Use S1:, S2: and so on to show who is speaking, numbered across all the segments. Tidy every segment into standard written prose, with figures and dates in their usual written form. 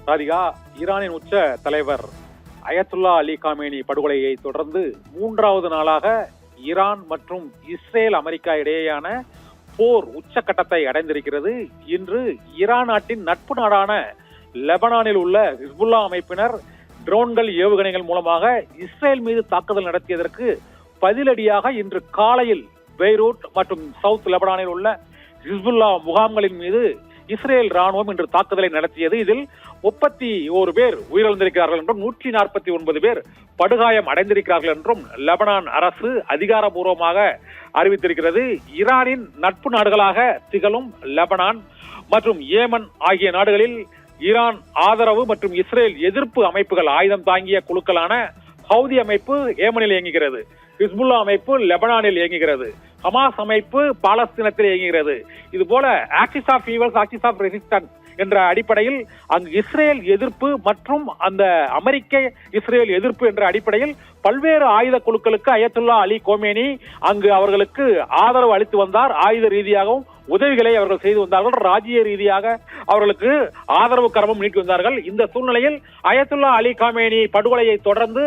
S1: ராதிகா, ஈரானின் உச்ச தலைவர் அயத்துல்லா அலி காமேனி படுகொலையை தொடர்ந்து மூன்றாவது நாளாக ஈரான் மற்றும் இஸ்ரேல் அமெரிக்கா இடையேயான போர் உச்சக்கட்டத்தை அடைந்திருக்கிறது. இன்று ஈரான் நாட்டின் நட்பு நாடான லெபனானில் உள்ள ஹிஸ்புல்லா அமைப்பினர் ட்ரோன்கள் ஏவுகணைகள் மூலமாக இஸ்ரேல் மீது தாக்குதல் நடத்தியதற்கு பதிலடியாக இன்று காலையில் பெய்ரூட் மற்றும் சவுத் லெபனானில் உள்ள ஹிஸ்புல்லா முகாம்களின் மீது இஸ்ரேல் ராணுவம் இன்று தாக்குதலை நடத்தியது. இதில் 31 பேர் உயிரிழந்திருக்கிறார்கள் என்றும் 149 பேர் படுகாயம் அடைந்திருக்கிறார்கள் என்றும் லெபனான் அரசு அதிகாரப்பூர்வமாக அறிவித்திருக்கிறது. ஈரானின் நட்பு நாடுகளாக திகழும் லெபனான் மற்றும் ஏமன் ஆகிய நாடுகளில் ஈரான் ஆதரவு மற்றும் இஸ்ரேல் எதிர்ப்பு அமைப்புகள் ஆயுதம் தாங்கிய குழுக்களான ஹவுதி அமைப்பு ஏமனில் இயங்குகிறது, ஹிஸ்புல்லா அமைப்பு லெபனானில் இயங்குகிறது, ஹமாஸ் அமைப்பு பாலஸ்தீனத்தில் இயங்குகிறது. இது போல axis of evils, axis of resistance என்ற அடிப்படையில் அங்கு இஸ்ரேல் எதிர்ப்பு மற்றும் அந்த அமெரிக்க இஸ்ரேல் எதிர்ப்பு என்ற அடிப்படையில் பல்வேறு ஆயுத குழுக்களுக்கு அயத்துல்லா அலி கோமேனி அங்கு அவர்களுக்கு ஆதரவு அளித்து வந்தார். ஆயுத ரீதியாகவும் உதவிகளை அவர்கள் செய்து வந்தார்கள், ராஜ்ய ரீதியாக அவர்களுக்கு ஆதரவு கரமும் நீட்டி வந்தார்கள். இந்த சூழ்நிலையில் அயத்துல்லா அலி காமேனி படுகொலையை தொடர்ந்து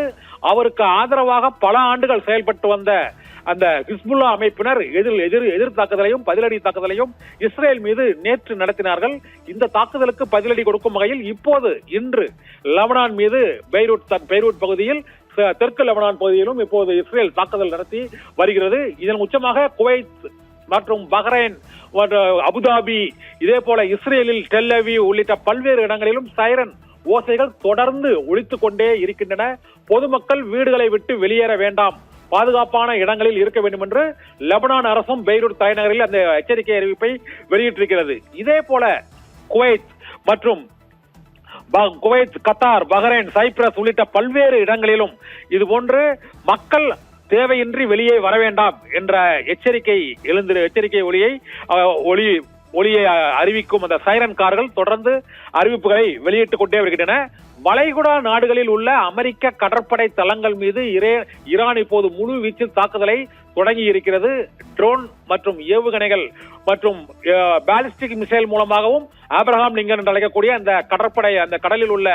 S1: அவருக்கு ஆதரவாக பல ஆண்டுகள் செயல்பட்டு வந்த அந்த ஹிஸ்புல்லா அமைப்பினர் எதிர் தாக்குதலையும் பதிலடி தாக்குதலையும் இஸ்ரேல் மீது நேற்று நடத்தினார்கள். இந்த தாக்குதலுக்கு பதிலடி கொடுக்கும் வகையில் இன்று லெபனான் மீது பெய்ரூட் பகுதியில் தெற்கு லெபனான் பகுதியிலும் இப்போது இஸ்ரேல் தாக்குதல் நடத்தி வருகிறது. இதன் உச்சமாக குவைத் மற்றும் பஹ்ரைன், அபுதாபி, இதே போல இஸ்ரேலில் டெல் அவீவ் உள்ளிட்ட பல்வேறு இடங்களிலும் சைரன் ஓசைகள் தொடர்ந்து ஒலித்துக் கொண்டே இருக்கின்றன. பொதுமக்கள் வீடுகளை விட்டு வெளியேற வேண்டாம், பாதுகாப்பான இடங்களில் இருக்க வேண்டும் என்று லெபனான் அரசும் பெய்ரூட் தலைநகரில் அந்த எச்சரிக்கை அறிவிப்பை வெளியிட்டிருக்கிறது. இதே போல குவைத், கத்தார், பஹ்ரைன், சைப்ரஸ் உள்ளிட்ட பல்வேறு இடங்களிலும் இதுபோன்று மக்கள் தேவையின்றி வெளியே வர வேண்டாம் என்ற எச்சரிக்கை ஒளியை அறிவிக்கும் அந்த சைரன் கார்கள் தொடர்ந்து அறிவிப்புகளை வெளியிட்டுக் கொண்டே வருகின்றன. வளைகுடா நாடுகளில் உள்ள அமெரிக்க கடற்படை தளங்கள் மீது ஈரான் இப்போது முழு வீச்சில் தாக்குதலை தொடங்கி இருக்கிறது. ட்ரோன் மற்றும் ஏவுகணைகள் மற்றும் பாலிஸ்டிக் மிசைல் மூலமாகவும் ஆப்ரஹாம் லிங்கன் என்று அழைக்கக்கூடிய அந்த கடலில் உள்ள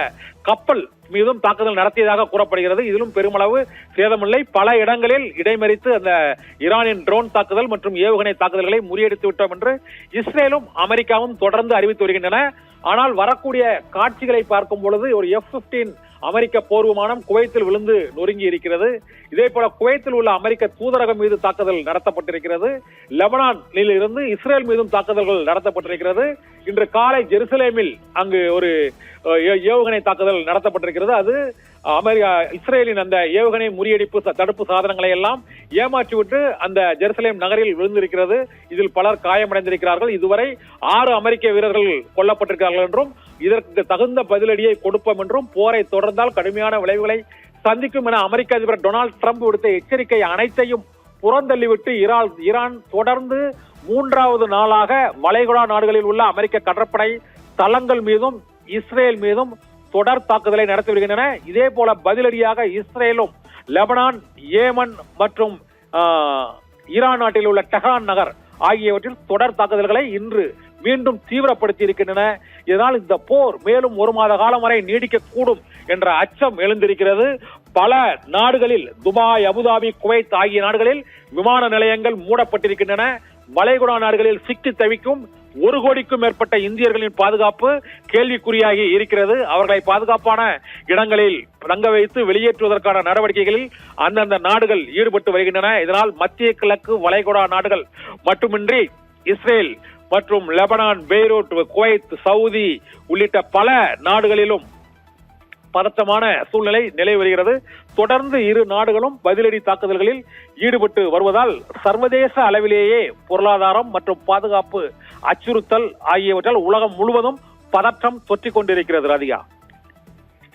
S1: கப்பல் மீதும் தாக்குதல் நடத்தியதாக கூறப்படுகிறது. இதிலும் பெருமளவு சேதமில்லை. பல இடங்களில் இடைமறித்து அந்த ஈரானின் ட்ரோன் தாக்குதல் மற்றும் ஏவுகணை தாக்குதல்களை முறியடித்து விட்டோம் என்று இஸ்ரேலும் அமெரிக்காவும் தொடர்ந்து அறிவித்து வருகின்றன. ஆனால் வரக்கூடிய காட்சிகளை பார்க்கும் பொழுது ஒரு F-15 அமெரிக்க போர் விமானம் குவைத்தில் விழுந்து நொறுங்கி இருக்கிறது. இதே போல குவைத்தில் உள்ள அமெரிக்க தூதரகம் மீது தாக்குதல் நடத்தப்பட்டிருக்கிறது. லெபனானில் இருந்து இஸ்ரேல் மீதும் தாக்குதல்கள் நடத்தப்பட்டிருக்கிறது. இன்று காலை ஜெருசலேமில் அங்கு ஒரு ஏவுகணை தாக்குதல் நடத்தப்பட்டிருக்கிறது. அது இஸ்ரேலின் அந்த ஏவுகணை முறியடிப்பு தடுப்பு சாதனங்களை எல்லாம் ஏமாற்றிவிட்டு அந்த ஜெருசலேம் நகரில் விழுந்திருக்கிறது. இதில் பலர் காயமடைந்திருக்கிறார்கள். இதுவரை 6 அமெரிக்க வீரர்கள் கொல்லப்பட்டிருக்கிறார்கள் என்றும் இதற்கு தகுந்த பதிலடியை கொடுப்போம் என்றும் போரை தொடர்ந்தால் கடுமையான விளைவுகளை சந்திக்கும் என அமெரிக்க அதிபர் டொனால்டு டிரம்ப் விடுத்த எச்சரிக்கை அனைத்தையும் புறந்தள்ளிவிட்டு ஈரான் தொடர்ந்து 3வது நாளாக வளைகுடா நாடுகளில் உள்ள அமெரிக்க கடற்படை தளங்கள் மீதும் இஸ்ரேல் மீதும் தொடர் தாக்குதலை நடத்தி வருகின்றன. இதே போல பதிலடியாக இஸ்ரேலும் லெபனான், ஏமன் மற்றும் ஈரான் நாட்டில் உள்ள டெஹ்ரான் நகர் ஆகியவற்றில் தொடர் தாக்குதல்களை இன்று மீண்டும் தீவிரப்படுத்தி இருக்கின்றன. இதனால் இந்த போர் மேலும் 1 மாத காலம் வரை நீடிக்கக்கூடும் என்ற அச்சம் எழுந்திருக்கிறது. பல நாடுகளில் துபாய், அபுதாபி, குவைத் ஆகிய நாடுகளில் விமான நிலையங்கள் மூடப்பட்டிருக்கின்றன. வளைகுடா நாடுகளில் சிக்கி தவிக்கும் 1 கோடிக்கும் மேற்பட்ட இந்தியர்களின் பாதுகாப்பு கேள்விக்குறியாகி இருக்கிறது. அவர்களை பாதுகாப்பான இடங்களில் தங்க வைத்து வெளியேற்றுவதற்கான நடவடிக்கைகளில் அந்தந்த நாடுகள் ஈடுபட்டு வருகின்றன. இதனால் மத்திய கிழக்கு வளைகுடா நாடுகள் மட்டுமின்றி இஸ்ரேல் மற்றும் லெபனான், பெய்ரூட், குவைத், சவுதி உள்ளிட்ட பல நாடுகளிலும் பதற்றமான சூழ்நிலை நிலை வருகிறது. தொடர்ந்து இரு நாடுகளும் பதிலடி தாக்குதல்களில் ஈடுபட்டு வருவதால் சர்வதேச அளவிலேயே பொருளாதாரம் மற்றும் பாதுகாப்பு அச்சுறுத்தல் ஆகியவற்றால் உலகம் முழுவதும் பதற்றம் தொற்றிக் கொண்டிருக்கிறது. ராதிகா.